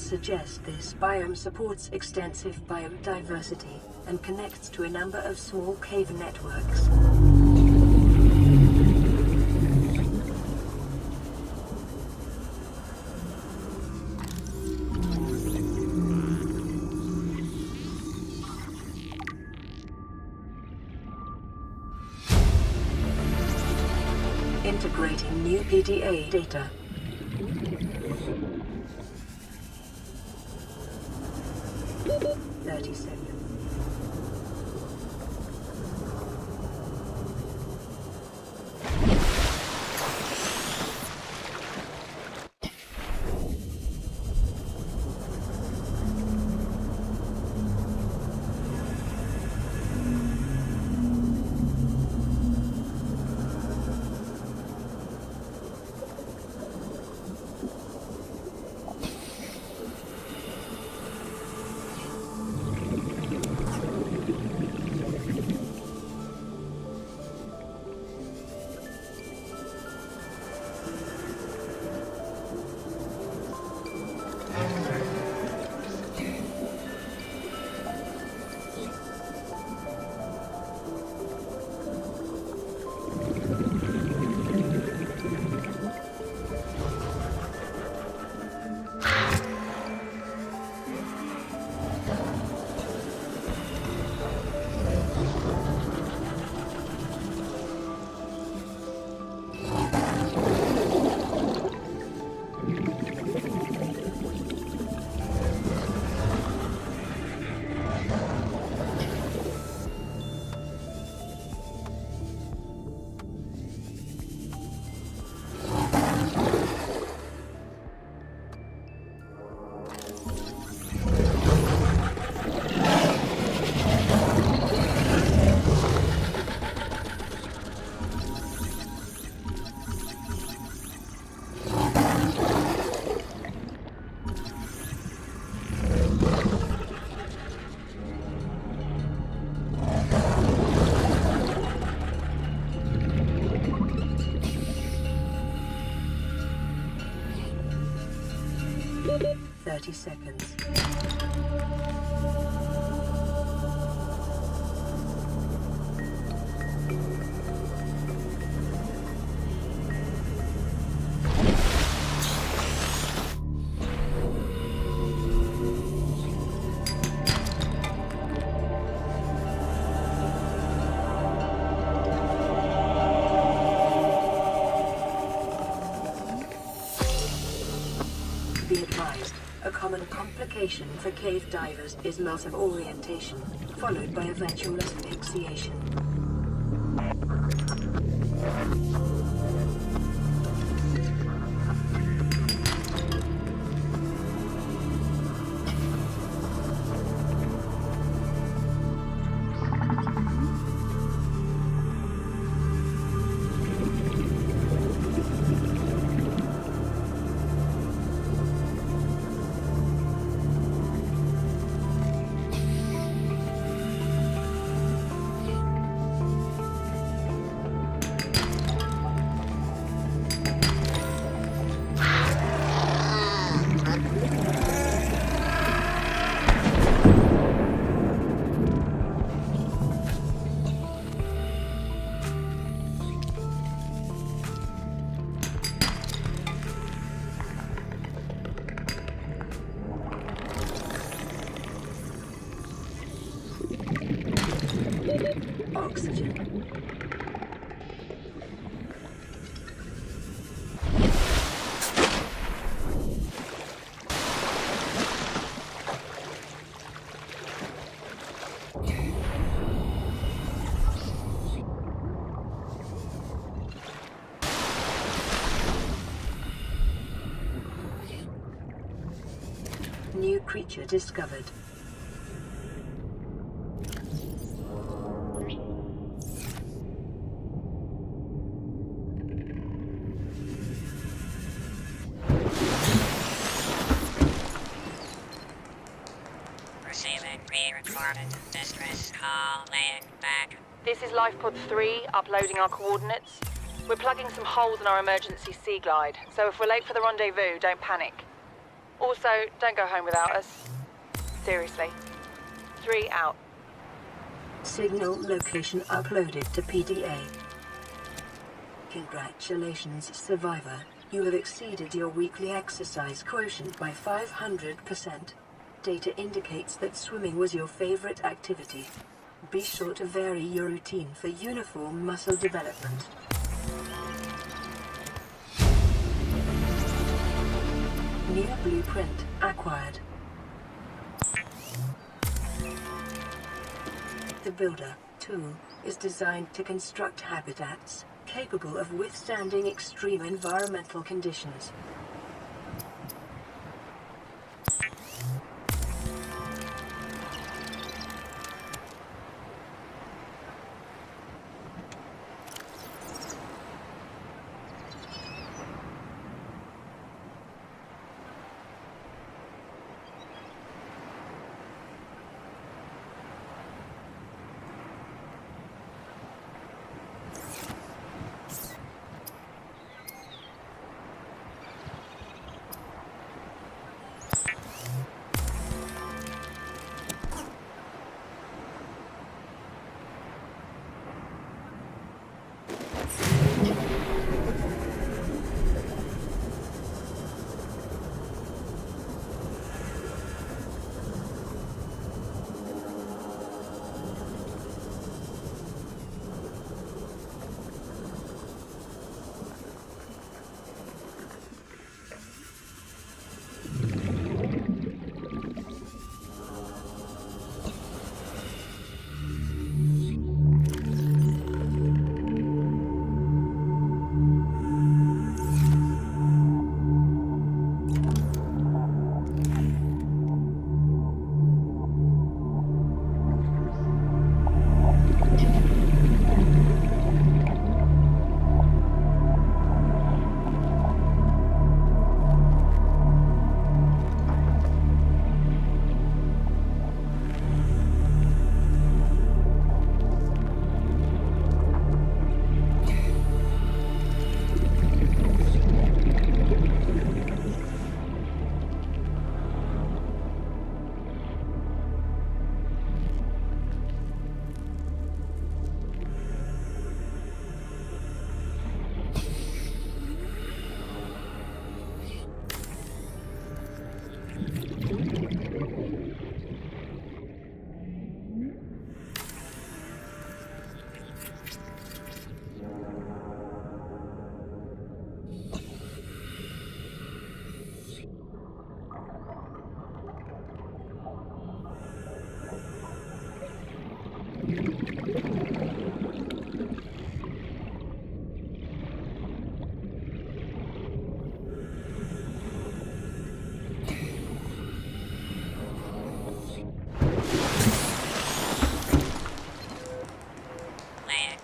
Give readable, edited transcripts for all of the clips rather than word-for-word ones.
suggest this biome supports extensive biodiversity and connects to a number of small cave networks. Integrating new PDA data. Seconds. Be advised. A common complication for cave divers is loss of orientation, followed by eventual asphyxiation. Oxygen. New creature discovered. Distress call, laying back. This is Lifepod 3, uploading our coordinates. We're plugging some holes in our emergency sea glide, so if we're late for the rendezvous, don't panic. Also, don't go home without us. Seriously. 3 out. Signal location uploaded to PDA. Congratulations, Survivor. You have exceeded your weekly exercise quotient by 500%. Data indicates that swimming was your favorite activity. Be sure to vary your routine for uniform muscle development. New blueprint acquired. The Builder tool is designed to construct habitats capable of withstanding extreme environmental conditions.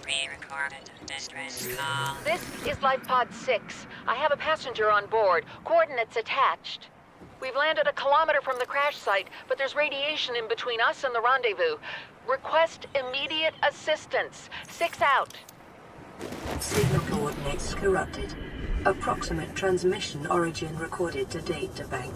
Pre-recorded distress call. This is Life Pod 6. I have a passenger on board. Coordinates attached. We've landed a kilometer from the crash site, but there's radiation in between us and the rendezvous. Request immediate assistance. 6 out. Signal coordinates corrupted. Approximate transmission origin recorded to data bank.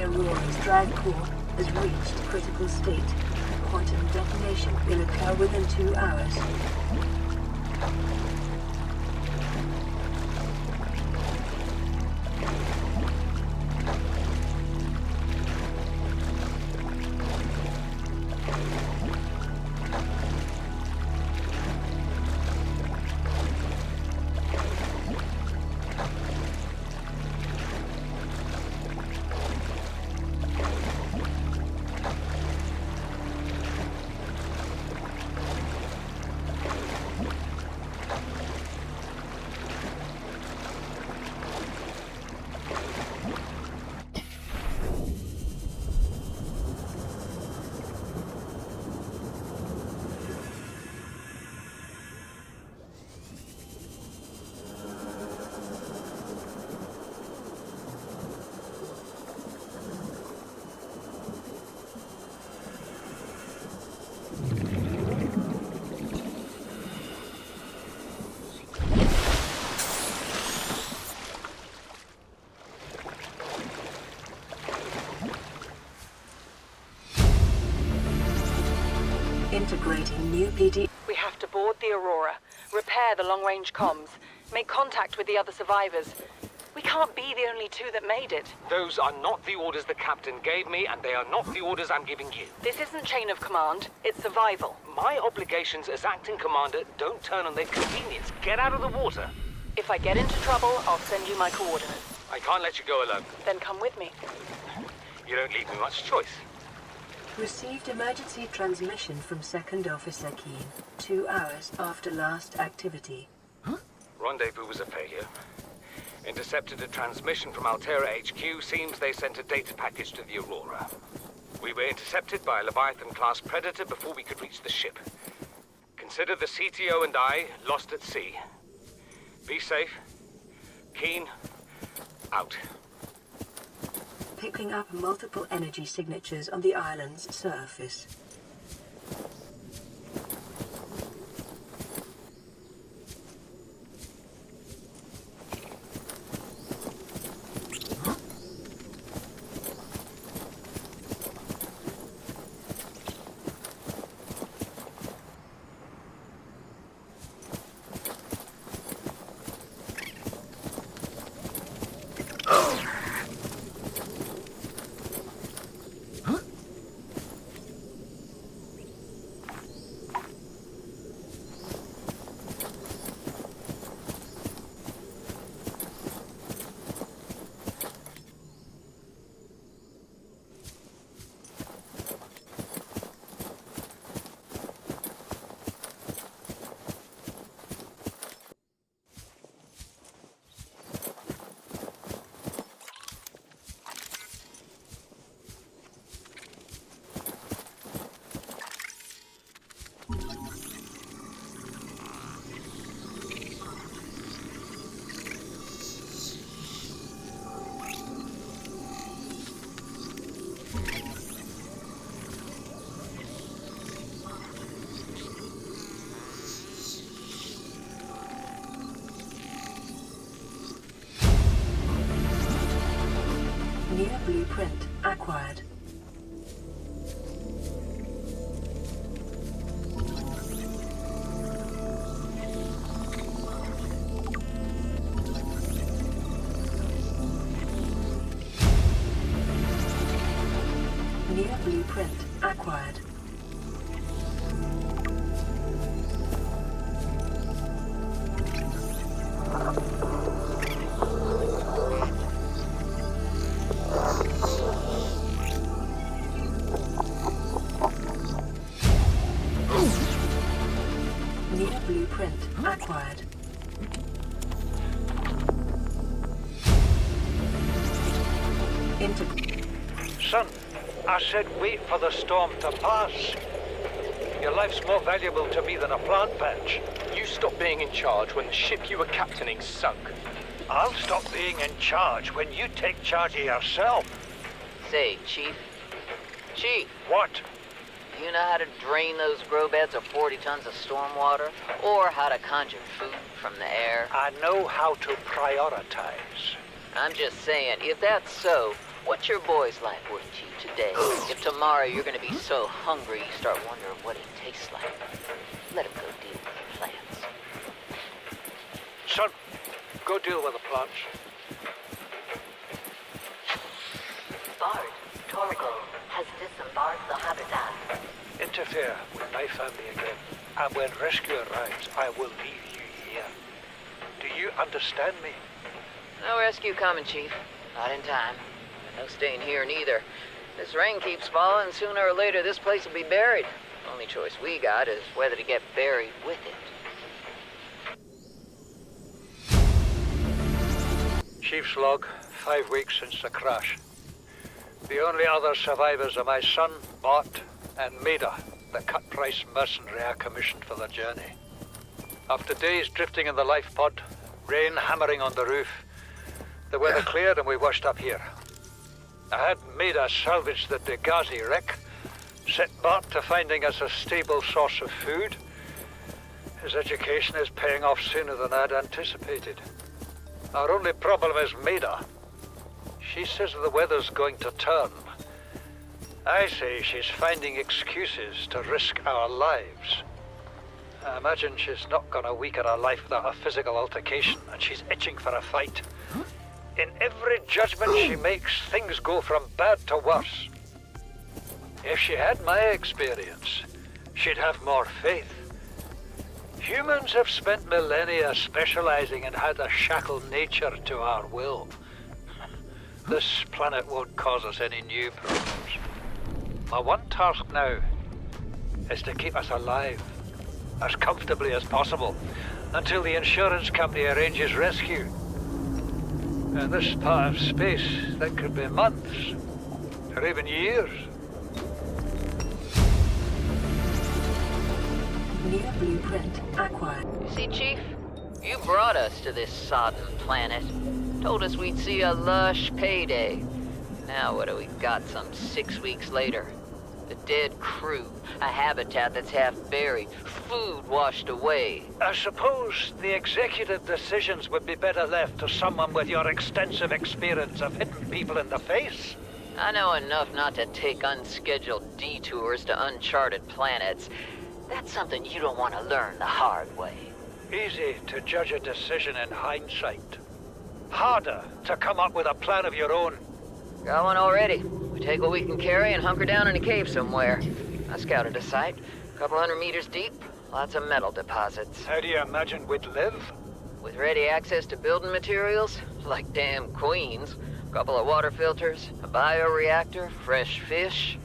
The Aurora's drag core has reached critical state. Quantum detonation will occur within 2 hours. Integrating new PD. We have to board the Aurora, repair the long-range comms, make contact with the other survivors. We can't be the only two that made it. Those are not the orders the captain gave me, and they are not the orders I'm giving you. This isn't chain of command, it's survival. My obligations as acting commander don't turn on their convenience. Get out of the water. If I get into trouble, I'll send you my coordinates. I can't let you go alone. Then come with me. You don't leave me much choice. Received emergency transmission from Second Officer Keen, 2 hours after last activity. Rendezvous was a failure. Intercepted a transmission from Altera HQ. Seems they sent a data package to the Aurora. We were intercepted by a Leviathan-class predator before we could reach the ship. Consider the CTO and I lost at sea. Be safe. Keen, out. Picking up multiple energy signatures on the island's surface. New blueprint acquired. New blueprint acquired. New blueprint acquired. Son, I said wait for the storm to pass. Your life's more valuable to me than a plant patch. You stopped being in charge when the ship you were captaining sunk. I'll stop being in charge when you take charge of yourself. Say, Chief. Chief, What? you know how to drain those grow beds of 40 tons of stormwater? Or how to conjure food from the air? I know how to prioritize. I'm just saying, if that's so, What's your boy's life worth to you today? If tomorrow you're gonna be so hungry you start wondering what he tastes like, let him go deal with the plants. Son, go deal with the plants. Bard, Torgo has disembarked the habitat. Interfere with my family again, and when rescue arrives, I will leave you here. Do you understand me? No rescue coming, Chief. Not in time. No staying here neither. This rain keeps falling, sooner or later this place will be buried. Only choice we got is whether to get buried with it. Chief's log, 5 weeks since the crash. The only other survivors are my son, Bart, and Maida, the cut-price mercenary I commissioned for the journey. After days drifting in the life pod, rain hammering on the roof, the weather cleared and we washed up here. I had Maida salvage the Degazi wreck, set Bart to finding us a stable source of food. His education is paying off sooner than I'd anticipated. Our only problem is Maida. She says the weather's going to turn. I say she's finding excuses to risk our lives. I imagine she's not gonna weaken her life without a physical altercation, and she's itching for a fight. In every judgment she makes, things go from bad to worse. If she had my experience, she'd have more faith. Humans have spent millennia specializing in how to shackle nature to our will. This planet won't cause us any new problems. My one task now is to keep us alive, as comfortably as possible, until the insurance company arranges rescue. In this part of space, that could be months, or even years. New blueprint acquired. You see, Chief? You brought us to this sodden planet. Told us we'd see a lush payday. Now what do we got some 6 weeks later? A dead crew, a habitat that's half buried, food washed away. I suppose the executive decisions would be better left to someone with your extensive experience of hitting people in the face. I know enough not to take unscheduled detours to uncharted planets. That's something you don't want to learn the hard way. Easy to judge a decision in hindsight. Harder to come up with a plan of your own. Got one already. We take what we can carry and hunker down in a cave somewhere. I scouted a site, a couple 100 meters deep, lots of metal deposits. How do you imagine we'd live? With ready access to building materials, like damn queens, a couple of water filters, a bioreactor, fresh fish.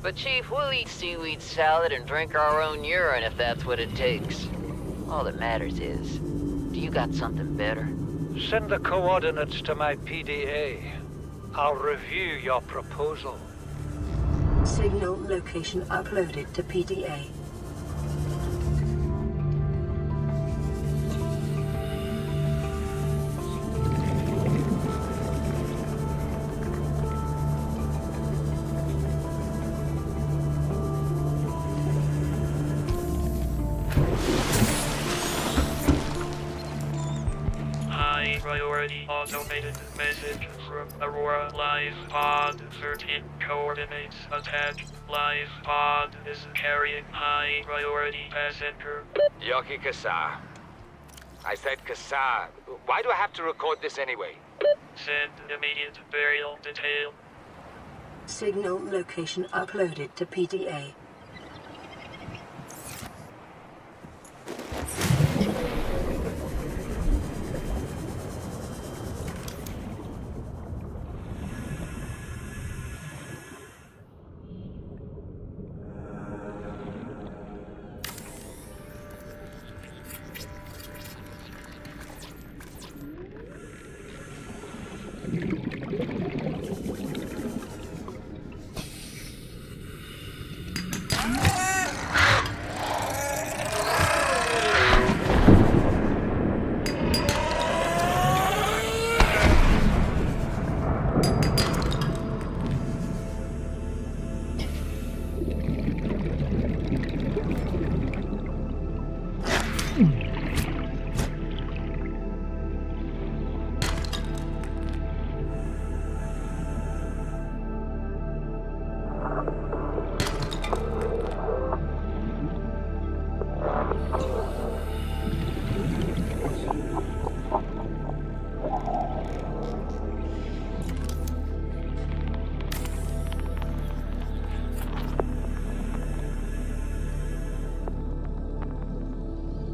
But Chief, we'll eat seaweed salad and drink our own urine if that's what it takes. All that matters is, do you got something better? Send the coordinates to my PDA. I'll review your proposal. Signal location uploaded to PDA. High priority automated message from Aurora Live Pod 13 coordinates attached. Live Pod is carrying high priority passenger. Yoki Kassar. I said Kassar. Why do I have to record this anyway? Send immediate burial detail. Signal location uploaded to PDA.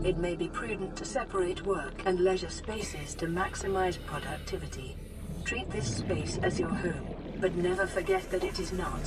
It may be prudent to separate work and leisure spaces to maximize productivity. Treat this space as your home, but never forget that it is not.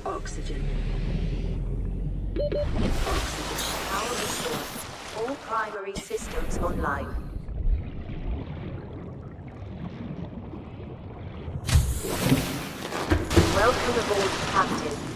Oxygen. Power restored. All primary systems online. Welcome aboard, Captain.